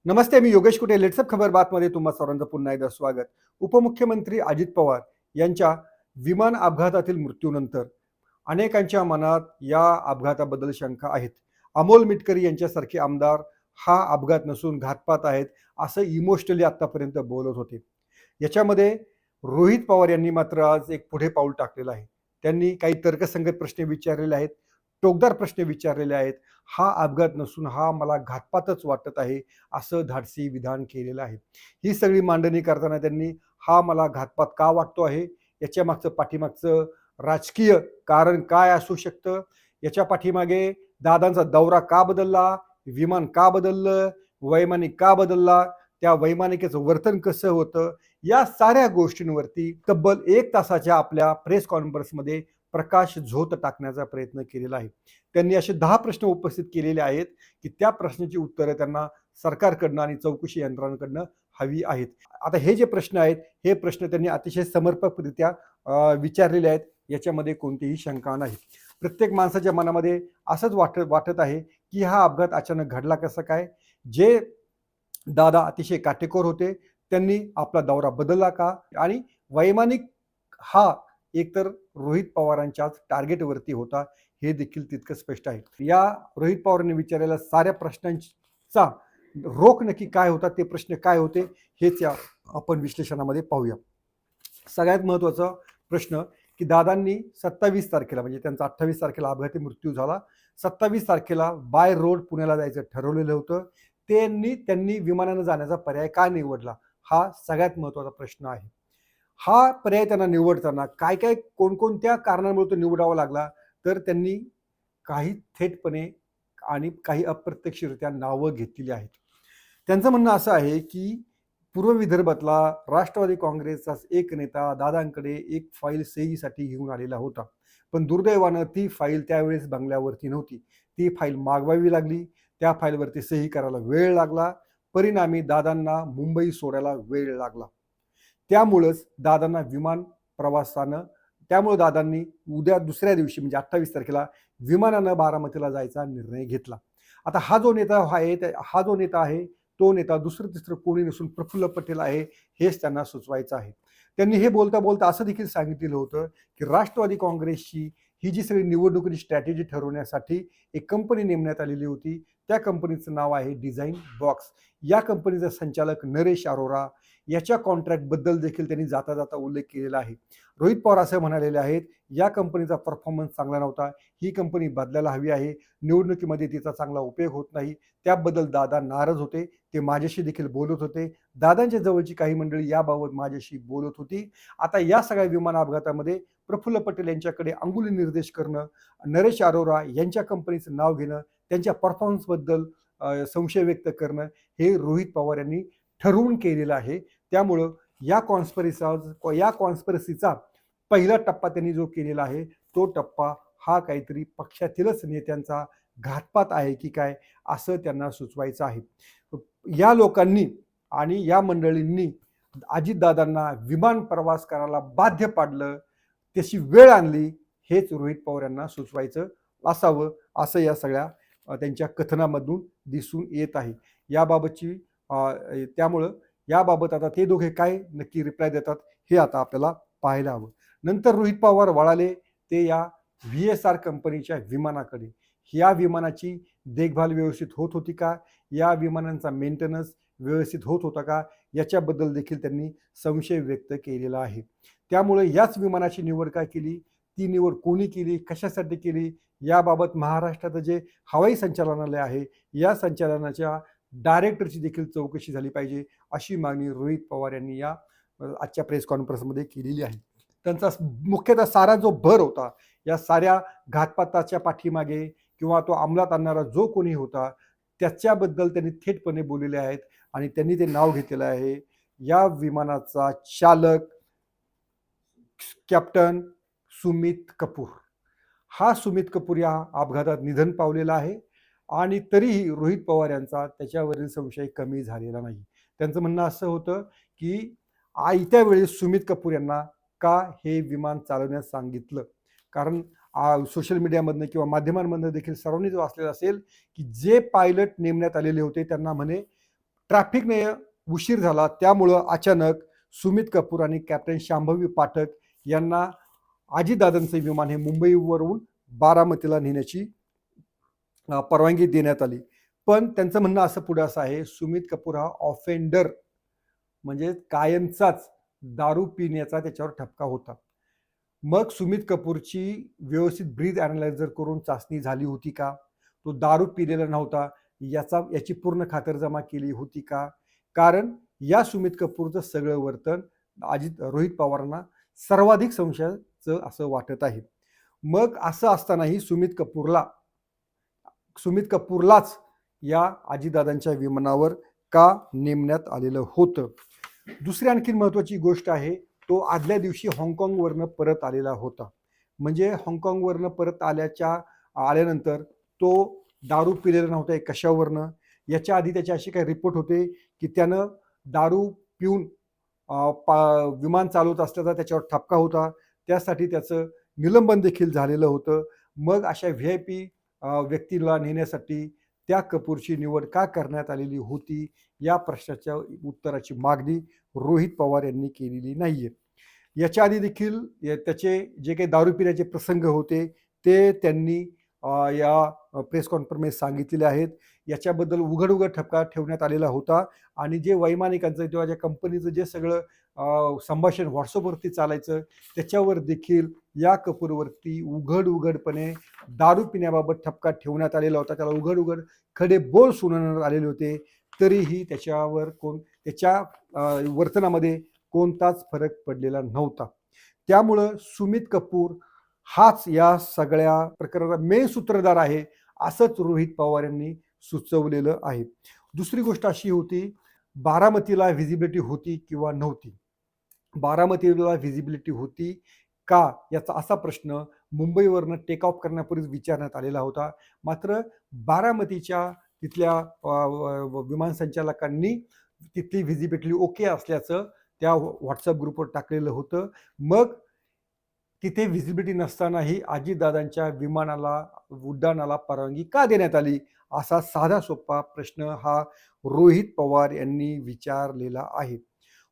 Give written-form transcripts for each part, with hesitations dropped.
नमस्ते, मी योगेश कुटे. लेट्सअप खबर बातमध्ये तुम्हा सर्वांचं पुन्हा एकदा स्वागत. उपमुख्यमंत्री अजित पवार यांच्या विमान अपघातातील मृत्यूनंतर अनेकांच्या मनात या अपघाताबद्दल शंका आहेत. अमोल मिटकरी यांच्यासारखे आमदार हा अपघात नसून घातपात आहेत असं इमोशनली आतापर्यंत बोलत होते. याच्यामध्ये रोहित पवार यांनी मात्र आज एक पुढे पाऊल टाकलेलं आहे. त्यांनी काही तर्कसंगत प्रश्न विचारलेले आहेत, टोकदार प्रश्न विचारलेले आहेत. हा अपघात नसून हा मला घातपातच वाटत आहे असं धाडसी विधान केलेलं आहे. ही सगळी मांडणी करताना त्यांनी हा मला घातपात का वाटतो आहे, याच्या मागचं पाठीमागचं राजकीय कारण काय असू शकतं, याच्या पाठीमागे दादांचा दौरा का बदलला, विमान का बदललं, वैमानिक का बदलला, त्या वैमानिकेचं वर्तन कसं होतं, या साऱ्या गोष्टींवरती तब्बल 1 तासाच्या आपल्या प्रेस कॉन्फरन्समध्ये प्रकाश झोत टाकण्याचा प्रयत्न केलेला आहे. त्यांनी असे 10 प्रश्न उपस्थित केलेले आहेत की त्या प्रश्नाची उत्तरं त्यांना सरकारकडनं आणि चौकशी यंत्रणांकडनं हवी आहेत. आता हे जे प्रश्न आहेत, हे प्रश्न त्यांनी अतिशय समर्पकरित्या विचारलेले आहेत. याच्यामध्ये कोणतीही शंका नाही. प्रत्येक माणसाच्या मनामध्ये असंच वाटत आहे की हा अपघात अचानक घडला कसा काय? जे दादा अतिशय काटेकोर होते, त्यांनी आपला दौरा बदलला का? आणि वैमानिक हा एकतर रोहित पवारांच्याच टार्गेटवरती होता, हे देखील तितकं स्पष्ट आहे. या रोहित पवारांनी विचारलेल्या साऱ्या प्रश्नांचा रोख नक्की काय होता, ते प्रश्न काय होते, हेच या आपण विश्लेषणामध्ये पाहूया. सगळ्यात महत्त्वाचा प्रश्न की दादांनी 27 तारखेला, म्हणजे त्यांचा 28 तारखेला अपघाती मृत्यू झाला. 27 तारखेला बाय रोड पुण्याला जायचं ठरवलेलं होतं. त्यांनी विमानानं जाण्याचा पर्याय का निवडला? हा सगळ्यात महत्त्वाचा प्रश्न आहे. हा पर्याय त्यांना निवडताना काय कोणकोणत्या कारणांमुळे तो निवडावा लागला, तर त्यांनी काही थेटपणे आणि काही अप्रत्यक्षरित्या नावं घेतलेली आहेत. त्यांचं म्हणणं असं आहे की पूर्व विदर्भातला राष्ट्रवादी काँग्रेसचाच एक नेता दादांकडे एक फाईल सहीसाठी घेऊन आलेला होता. पण दुर्दैवानं ती फाईल त्यावेळेस बंगल्यावरती नव्हती. ती फाईल मागवावी लागली. त्या फाईलवरती सही करायला वेळ लागला. परिणामी दादांना मुंबई सोडायला वेळ लागला. त्यामुळंच दादांना विमान प्रवासानं त्यामुळे दादांनी दुसऱ्या दिवशी म्हणजे 28 तारखेला विमानानं बारामतीला जायचा निर्णय घेतला. आता हा जो नेता आहे तो नेता दुसरं तिसरं कोणी नसून प्रफुल्ल पटेल आहे, हेच त्यांना सुचवायचं आहे. त्यांनी हे बोलता बोलता असं देखील सांगितलेलं होतं की राष्ट्रवादी काँग्रेसची ही जी सगळी निवडणुकीची स्ट्रॅटेजी ठरवण्यासाठी एक कंपनी नेमण्यात आलेली होती. त्या कंपनीचं नाव आहे डिझाईन बॉक्स. या कंपनीचा संचालक नरेश अरोरा याच्या कॉन्ट्रॅक्टबद्दल देखील त्यांनी जाता जाता उल्लेख केलेला आहे. रोहित पवार असं म्हणालेले आहेत, या कंपनीचा परफॉर्मन्स चांगला नव्हता, ही कंपनी बदलायला हवी आहे, निवडणुकीमध्ये तिचा चांगला उपयोग होत नाही. त्याबद्दल दादा नाराज होते. ते माझ्याशी देखील बोलत होते. दादांच्या जवळची काही मंडळी याबाबत माझ्याशी बोलत होती. आता या सगळ्या विमान अपघातामध्ये प्रफुल्ल पटेल यांच्याकडे अंगुली निर्देश करणं, नरेश अरोरा यांच्या कंपनीचं नाव घेणं, त्यांच्या परफॉर्मन्सबद्दल संशय व्यक्त करणं, हे रोहित पवार यांनी ठरवून केलेलं आहे. त्यामुळं या कॉन्स्पिरसीचा पहिला टप्पा त्यांनी जो केलेला आहे, तो टप्पा हा काहीतरी पक्षातीलच नेत्यांचा घातपात आहे की काय, असं त्यांना सुचवायचं आहे. या लोकांनी आणि या मंडळींनी अजितदादांना विमान प्रवास करायला बाध्य पाडलं, त्याची वेळ आणली, हेच रोहित पवार यांना सुचवायचं असावं, असं या सगळ्या त्यांच्या कथनामधून दिसून येत आहे. याबाबतची त्यामुळं याबाबत आता ते दोघे काय नक्की रिप्लाय देतात, हे आता आपल्याला पाहायला हवं. नंतर रोहित पवार वळाले ते या VSR कंपनीच्या विमानाकडे. या विमानाची देखभाल व्यवस्थित होत होती का? या विमानांचा मेंटेनन्स व्यवस्थित होत होता का? याच्याबद्दल देखील त्यांनी संशय व्यक्त केलेला आहे. त्यामुळे याच विमानाची निवड का केली? ती निवड कोणी केली? कशासाठी केली? याबाबत महाराष्ट्राचं जे हवाई संचालनालय आहे, या संचालनाच्या डायरेक्टरची देखील चौकशी झाली पाहिजे, अशी मागणी रोहित पवार यांनी या आजच्या प्रेस कॉन्फरन्समध्ये केलेली आहे. त्यांचा मुख्यतः सारा जो भर होता या साऱ्या घातपाताच्या पाठीमागे किंवा तो अंमलात आणणारा जो कोणी होता, त्याच्याबद्दल त्यांनी थेटपणे बोललेले आहेत आणि त्यांनी ते नाव घेतलेलं आहे. या विमानाचा चालक कॅप्टन सुमित कपूर. हा सुमित कपूर या अपघातात निधन पावलेला आहे आणि तरीही रोहित पवार यांचा त्याच्यावरील संशय कमी झालेला नाही. त्यांचं म्हणणं असं होतं की आयत्या वेळेस सुमित कपूर यांना का हे विमान चालवण्यास सांगितलं? कारण सोशल मीडियामधनं किंवा माध्यमांमधनं देखील सर्वांनीच वाचलेलं असेल की जे पायलट नेमण्यात आलेले होते त्यांना म्हणे ट्रॅफिकने उशीर झाला, त्यामुळं अचानक सुमित कपूर आणि कॅप्टन शांभवी पाठक यांना अजितदादांचे विमान हे मुंबईवरून बारामतीला नेण्याची परवानगी देण्यात आली. पण त्यांचं म्हणणं असं पुढे असं आहे, सुमित कपूर हा ऑफेंडर म्हणजे कायमचाच दारू पिण्याचा त्याच्यावर ठपका होता. मग सुमित कपूरची व्यवस्थित ब्रीथ ॲनालायझर करून चाचणी झाली होती का? तो दारू पिलेला नव्हता याची पूर्ण खातरजमा केली होती का? कारण या सुमित कपूरचं सगळं वर्तन रोहित पवारांना सर्वाधिक संशयाचं असं वाटत आहे. मग असं असतानाही सुमित कपूरलाच या अजितदादांच्या विमानावर का नेमण्यात आलेलं होतं? दुसरी आणखी महत्त्वाची गोष्ट आहे, तो आदल्या दिवशी हाँगकाँगवरनं परत आलेला होता. म्हणजे हाँगकाँगवरनं परत आल्यानंतर तो दारू पिलेला नव्हता. कशावरनं? याच्या आधी त्याचे असे काही रिपोर्ट होते की त्यानं दारू पिऊन विमान चालवत असल्याचा त्याच्यावर ठपका होता. त्यासाठी त्याचं निलंबन देखील झालेलं होतं. मग अशा VIP व्यक्तीला नेण्यासाठी त्या कपूरची निवड का करण्यात आलेली होती? या प्रश्नाच्या उत्तराची मागणी रोहित पवार यांनी केलेली नाहीये. याच्या आधी देखील त्याचे जे काही दारू पिण्याचे प्रसंग होते ते त्यांनी या प्रेस कॉन्फरन्समध्ये सांगितलेले आहेत. याच्याबद्दल उघड ठपका ठेवण्यात आलेला होता आणि जे वैमानिकांचं किंवा ज्या कंपनीचं जे सगळं संभाषण व्हॉट्सअपवरती चालायचं त्याच्यावर देखील या कपूरवरती उघडपणे दारू पिण्याबाबत ठपका ठेवण्यात आलेला होता. त्याला उघड खडे बोल सुनावण्यात आलेले होते. तरीही त्याच्या वर्तनामध्ये कोणताच फरक पडलेला नव्हता. त्यामुळं सुमित कपूर हाच या सगळ्या प्रकरणाचा मेन सूत्रधार आहे असंच रोहित पवार यांनी सुचवलेलं आहे. दुसरी गोष्ट अशी होती, बारामतीला व्हिजिबिलिटी होती किंवा नव्हती? बारामतीला व्हिजिबिलिटी होती का याचा असा प्रश्न मुंबईवरनं टेक ऑफ करण्यापूर्वीच विचारण्यात आलेला होता. मात्र बारामतीच्या तिथल्या विमान संचालकांनी तिथली व्हिजिबिलिटी ओके असल्याचं त्या व्हॉट्सअप ग्रुपवर टाकलेलं होतं. मग तिथे व्हिजिबिलिटी नसतानाही अजितदादांच्या उड्डाणाला परवानगी का देण्यात आली? असा साधा सोपा प्रश्न हा रोहित पवार यांनी विचारलेला आहे.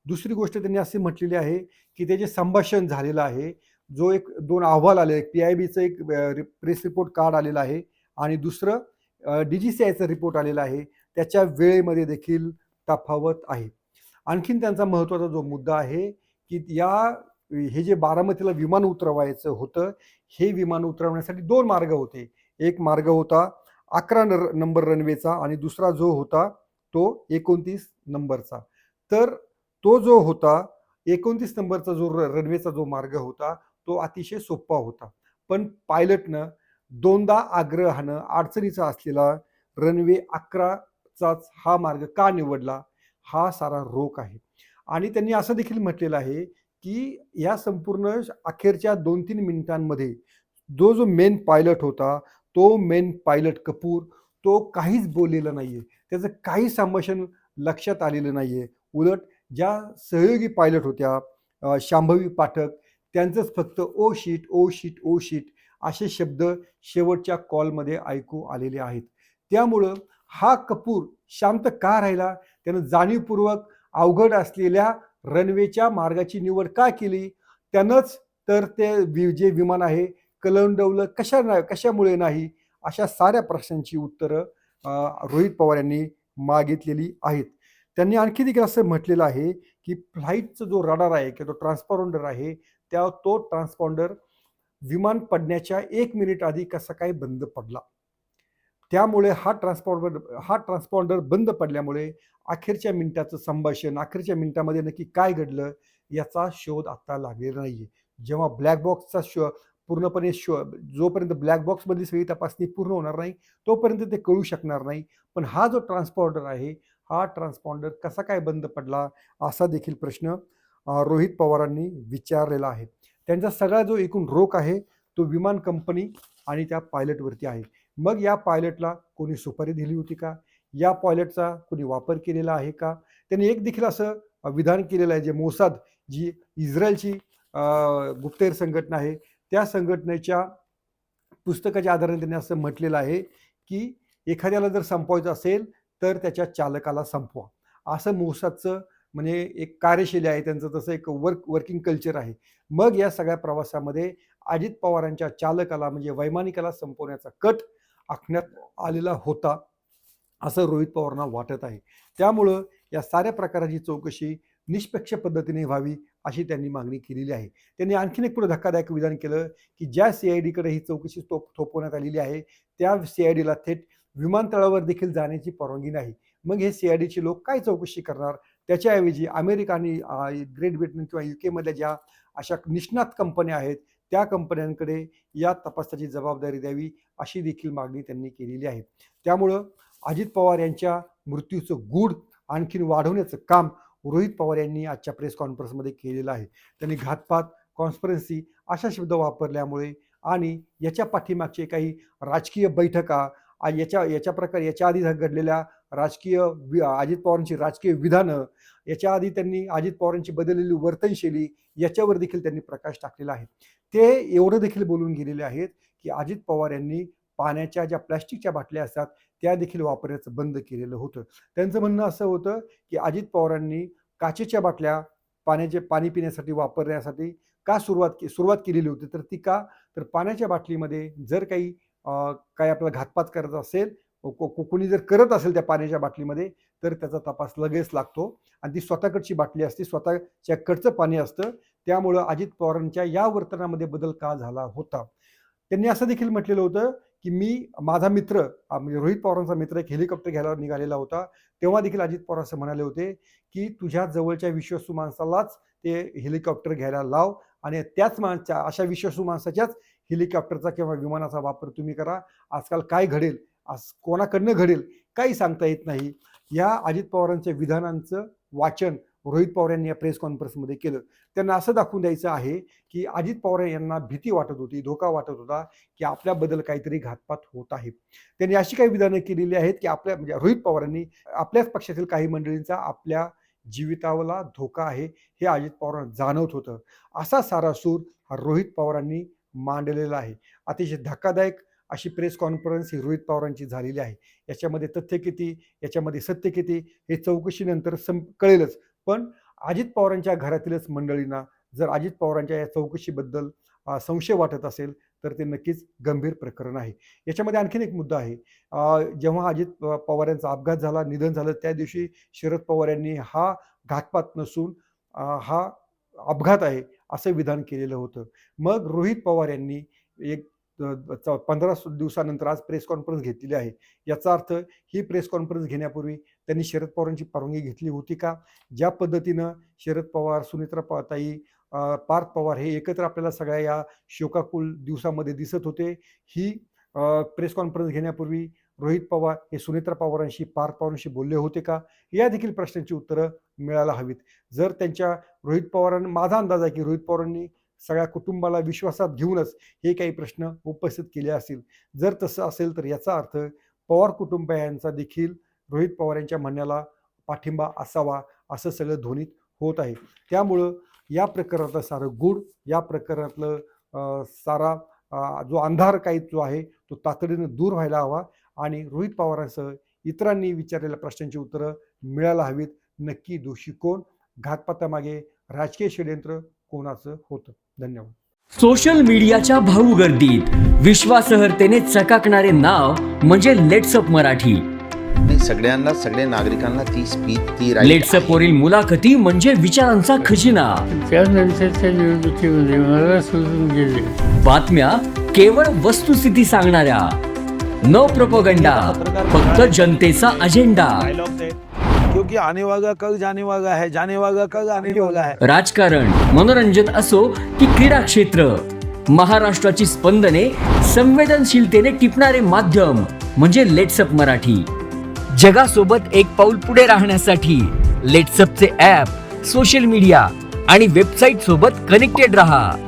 दुसरी गोष्ट त्यांनी अशी म्हटलेली आहे की ते जे संभाषण झालेलं आहे, जो एक 2 अहवाल आले, PIBचं एक प्रेस रिपोर्ट कार्ड आलेलं आहे आणि दुसरं DGCIचा रिपोर्ट आलेला आहे. त्याच्या वेळेमध्ये देखील तफावत आहे. आणखीन त्यांचा महत्त्वाचा जो मुद्दा आहे की हे जे बारामतीला विमान उतरवायचं होतं, हे विमान उतरवण्यासाठी 2 मार्ग होते. एक मार्ग होता 11 नंबर रनवेचा आणि दुसरा जो होता तो 29 नंबरचा. तर तो जो होता 29 नंबरचा जो रनवेचा जो मार्ग होता तो अतिशय सोपा होता. पण पायलटनं दोनदा आग्रहानं अडचणीचा असलेला रनवे 11चाच हा मार्ग का निवडला? हा सारा रोक आहे. आणि त्यांनी असं देखील म्हटलेलं आहे की या संपूर्ण अखेरच्या 2-3 मिनिटांमध्ये जो मेन पायलट होता, तो मेन पायलट कपूर तो काहीच बोललेला नाहीये. त्याचं काही संभाषण लक्षात आलेलं नाहीये. उलट ज्या सहयोगी पायलट होत्या शांभवी पाठक, त्यांचंच फक्त oh shit, oh shit, oh shit असे शब्द शेवटच्या कॉलमध्ये ऐकू आलेले आहेत. त्यामुळं हा कपूर शांत का राहिला? त्यानं जाणीवपूर्वक अवघड असलेल्या रनवेच्या मार्गाची निवड का केली? त्यानंच तर ते जे विमान आहे कलंडवलं कशामुळे नाही? अशा साऱ्या प्रश्नांची उत्तरं रोहित पवार यांनी मागितलेली आहेत. त्यांनी आणखी देखील असं म्हटलेलं आहे की फ्लाईटचा जो रडार आहे किंवा तो ट्रान्सपॉन्डर आहे, तो ट्रान्सपॉन्डर विमान पडण्याच्या 1 मिनिट आधी कसा काय बंद पडला? त्यामुळे हा ट्रान्सपॉन्डर बंद पडल्यामुळे अखेरच्या मिनिटाचं संभाषण, अखेरच्या मिनिटामध्ये नक्की काय घडलं याचा शोध आता लागलेला नाहीये. जेव्हा ब्लॅक बॉक्सचा पूर्णपणे जोपर्यंत ब्लॅक बॉक्समधली सगळी तपासणी पूर्ण होणार नाही तोपर्यंत ते कळू शकणार नाही. पण हा जो ट्रान्सपॉन्डर आहे, हा ट्रान्सपॉन्डर कसा काय बंद पडला असा देखील प्रश्न रोहित पवारांनी विचारलेला आहे. त्यांचा सगळा जो एकूण रोख आहे तो विमान कंपनी आणि त्या पायलटवरती आहे. मग या पायलटला कोणी सुपारी दिली होती का? या पायलटचा कोणी वापर केलेला आहे का? त्यांनी एक देखील असं विधान केलेलं आहे, जे मोसाद जी इस्रायलची गुप्तहेर संघटना आहे, त्या संघटनेच्या पुस्तकाच्या आधाराने त्यांनी असं म्हटलेलं आहे की एखाद्याला जर संपवायचं असेल तर त्याच्या चालकाला संपवा. असं मोसादचं म्हणजे एक कार्यशैली आहे त्यांचं, तसं एक वर्किंग कल्चर आहे. मग या सगळ्या प्रवासामध्ये अजित पवारांच्या चालकाला म्हणजे वैमानिकाला संपवण्याचा कट आखण्यात आलेला होता, असं रोहित पवारांना वाटत आहे. त्यामुळं या साऱ्या प्रकाराची चौकशी निष्पक्ष पद्धतीने व्हावी अशी त्यांनी मागणी केलेली आहे. त्यांनी आणखीन एक पुढे धक्कादायक विधान केलं की ज्या CIDकडे ही चौकशी थोपवण्यात आलेली आहे त्या CIDला थेट विमानतळावर देखील जाण्याची परवानगी नाही. मग हे CIDचे लोक काय चौकशी करणार? त्याच्याऐवजी अमेरिका आणि ग्रेट ब्रिटन किंवा UK मधल्या ज्या अशा निष्णात कंपन्या आहेत त्या कंपन्यांकडे या तपासाची जबाबदारी द्यावी अशी देखील मागणी त्यांनी केलेली आहे. त्यामुळं अजित पवार यांच्या मृत्यूचं गूढ आणखीन वाढवण्याचं काम रोहित पवार यांनी आजच्या प्रेस कॉन्फरन्समध्ये केलेलं आहे. त्यांनी घातपात, कॉन्स्पिरन्सी अशा शब्द वापरल्यामुळे आणि याच्या पाठीमागचे काही राजकीय बैठका याच्या आधी घडलेल्या अजित पवारांची राजकीय विधानं, याच्या आधी त्यांनी अजित पवारांची बदललेली वर्तनशैली याच्यावर देखील त्यांनी प्रकाश टाकलेला आहे. ते एवढं देखील बोलून गेलेले आहेत की अजित पवार यांनी पाण्याच्या ज्या प्लॅस्टिकच्या बाटल्या असतात त्या देखील वापरायचं बंद केलेलं होतं. त्यांचं म्हणणं असं होतं की अजित पवारांनी काचेच्या बाटल्या पाणी पिण्यासाठी वापरण्यासाठी का सुरुवात केलेली होती, तर ती का, तर पाण्याच्या बाटलीमध्ये जर काही आपला घातपात करायचा असेल, कोणी जर करत असेल त्या पाण्याच्या बाटलीमध्ये तर त्याचा तपास लगेच लागतो आणि ती स्वतःकडची बाटली असते, स्वतःच्याकडचं पाणी असतं. त्यामुळं अजित पवारांच्या या वर्तनामध्ये बदल का झाला होता. त्यांनी असं देखील म्हटलेलं होतं की माझा मित्र म्हणजे रोहित पवारांचा मित्र एक हेलिकॉप्टर घ्यायला निघालेला होता, तेव्हा देखील अजित पवार असं म्हणाले होते की तुझ्या जवळच्या विश्वासू माणसालाच ते हेलिकॉप्टर घ्यायला लाव आणि त्याच अशा विश्वासू माणसाच्याच हेलिकॉप्टरचा किंवा विमानाचा वापर तुम्ही करा. आजकाल काय घडेल, कोणाकडनं घडेल काही सांगता येत नाही. या अजित पवारांच्या विधानांचं वाचन रोहित पवार यांनी या प्रेस कॉन्फरन्समध्ये केलं. त्यांना असं दाखवून द्यायचं आहे की अजित पवार यांना भीती वाटत होती, धोका वाटत होता की आपल्याबद्दल काहीतरी घातपात होत आहे. त्यांनी अशी काही विधानं केलेली आहेत की म्हणजे रोहित पवारांनी आपल्याच पक्षातील काही मंडळींचा आपल्या जीविताला धोका आहे हे अजित पवारांना जाणवत होतं. असा सारा सूर हा रोहित पवारांनी मांडलेला आहे. अतिशय धक्कादायक अशी प्रेस कॉन्फरन्स ही रोहित पवारांची झालेली आहे. याच्यामध्ये तथ्य किती, याच्यामध्ये सत्य किती हे चौकशीनंतर कळेलच. पण अजित पवारांच्या घरातीलच मंडळींना जर अजित पवारांच्या या चौकशीबद्दल संशय वाटत असेल तर ते नक्कीच गंभीर प्रकरण आहे. याच्यामध्ये आणखीन एक मुद्दा आहे. जेव्हा अजित पवार यांचा अपघात झाला, निधन झालं, त्या दिवशी शरद पवार यांनी हा घातपात नसून हा अपघात आहे असं विधान केलेलं होतं. मग रोहित पवार यांनी एक 15 दिवसानंतर आज प्रेस कॉन्फरन्स घेतलेली आहे. याचा अर्थ ही प्रेस कॉन्फरन्स घेण्यापूर्वी त्यांनी शरद पवारांची परवानगी घेतली होती का? ज्या पद्धतीनं शरद पवार, सुनेत्रा ताई, पार्थ पवार हे एकत्र आपल्याला सगळ्या या शोकाकुल दिवसामध्ये दिसत होते, ही प्रेस कॉन्फरन्स घेण्यापूर्वी रोहित पवार हे सुनेत्रा पवारांशी, पार्थ पवारांशी बोलले होते का? या देखील प्रश्नांची उत्तरं मिळायला हवीत. जर रोहित पवारांनी, माझा अंदाज आहे की रोहित पवारांनी सगळ्या कुटुंबाला विश्वासात घेऊनच हे काही प्रश्न उपस्थित केले असतील. जर तसं असेल तर याचा अर्थ पवार कुटुंबियांचा देखील रोहित पवार यांच्या म्हणण्याला पाठिंबा असावा असं सगळं ध्वनित होत आहे. त्यामुळं या प्रकरणातलं सारं गूढ, या प्रकरणातलं सारा जो अंधार काही जो आहे तो तातडीनं दूर व्हायला हवा आणि रोहित पवारांसह इतरांनी विचारलेल्या प्रश्नांची उत्तरं मिळायला हवीत. नक्की दोषी कोण, घातपातामागे राजकीय षड्यंत्र कोणाचं होतं? धन्यवाद. सोशल मीडियाच्या भाऊ गर्दीत विश्वासार्हतेने चकाकणारे नाव म्हणजे लेट्सअप मराठी. सगळ्या नागरिकांना ती स्पीच, ती लेट्सअप वरील मुलाखती म्हणजे विचारांचा खजिना. त्यानंतरच्या निवडणुकीमध्ये मला सोडून गेले. बातम्या केवळ वस्तुस्थिती सांगणाऱ्या, न प्रोपगंडा, फक्त जनतेचा अजेंडा. क्योंकि आने वाला कल जाने वाला है, जाने वाला कल आने वाला है. राजकारण, मनोरंजन असो की क्रीडा क्षेत्र, महाराष्ट्राची स्पंदने संवेदनशीलतेने टिपणारे माध्यम म्हणजे लेट्सअप मराठी. जगासोबत एक पाऊल पुढे राहण्यासाठी लेट्सअपचे ॲप, सोशल मीडिया आणि वेबसाईट सोबत कनेक्टेड रहा.